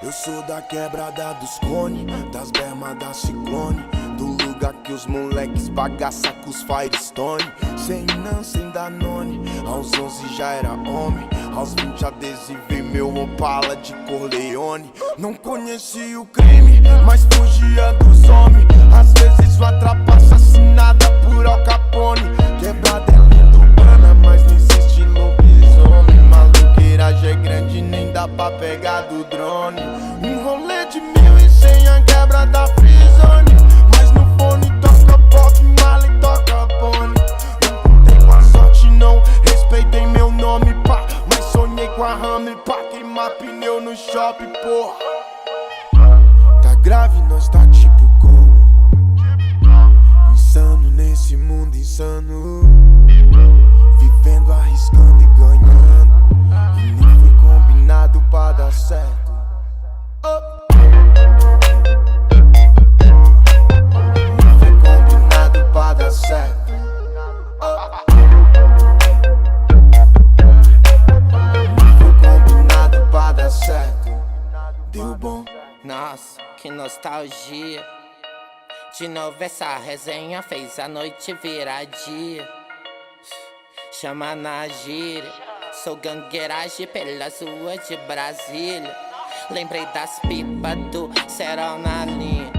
Eu sou da quebrada dos cone, das bermas da Ciclone, do lugar que os moleques bagaça com os Firestone. Sem não, sem Danone, aos 11 já era homem, aos 20 adesivei meu Opala de Corleone. Não conhecia o crime, mas fugia dos homens. Às vezes uma trapa assassinada por Al Capone. Quebrada é lenda urbana, mas não existe lobisomem. Maluqueiragem é grande, nem dá pra pegar do drone. Um rolê de 1100, a quebra da Freezone. Mas no fone toca pop, mala e toca Bonnie. Não contei com a sorte não, respeitei meu nome, pá. Mas sonhei com a Hammer pra queimar pneu no shopping, porra. Tá grave, nós tá tipo como insano nesse mundo insano, vivendo, arriscando e ganhando. E nem foi combinado pra dar certo. Nem foi combinado pra dar certo. Nem foi combinado pra dar certo. Deu bom. Nossa, que nostalgia. De novo essa resenha fez a noite virar dia. Chama na gíria, sou gangueiragem pelas ruas de Brasília. Lembrei das pipas do Serol na linha.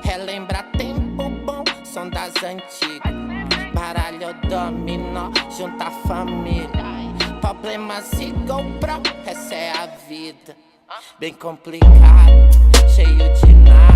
Relembra tempo bom, som das antigas. Baralho dominó, junta a família. Problemas e GoPro, essa é a vida. Bem complicado, cheio de nada.